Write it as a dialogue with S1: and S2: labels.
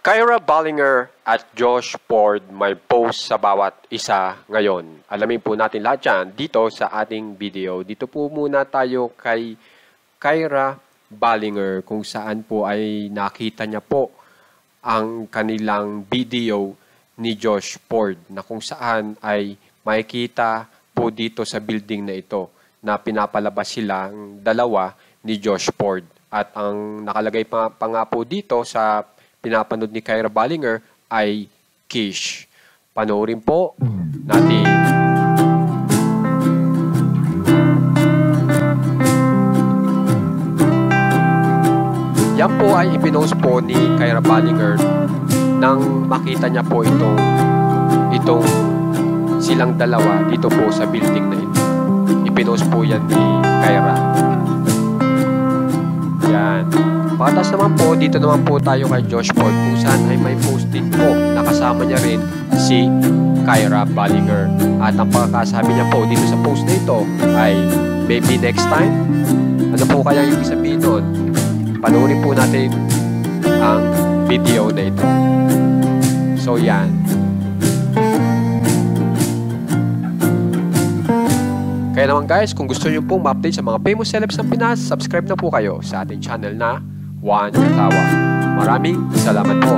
S1: Kyra Ballinger at Josh Ford may post sa bawat isa ngayon. Alamin po natin lahat yan dito sa ating video. Dito po muna tayo kay Kyra Ballinger kung saan po ay nakita niya po ang kanilang video ni Josh Ford na kung saan ay makikita po dito sa building na ito na pinapalabas silang dalawa ni Josh Ford. At ang nakalagay pa nga po dito sa pinapanood ni Kyra Ballinger ay Kish. Panoorin po natin. Yan po ay ipinost po ni Kyra Ballinger nang makita niya po itong silang dalawa dito po sa building na ito. Ipinost po yan ni Kyra. Yan. Patas naman po, dito naman po tayo kay Josh Ford kung saan ay may post din po. Nakasama niya rin si Kyra Ballinger. At ang pagkakasabi niya po dito sa post na ito ay maybe next time. Ano po kaya yung sabihin doon? Panoorin po natin ang video na ito. So yan. Kaya naman guys, kung gusto niyo pong ma-update sa mga famous celebs ng Pinas, subscribe na po kayo sa ating channel na Juan Katawa. Maraming salamat po.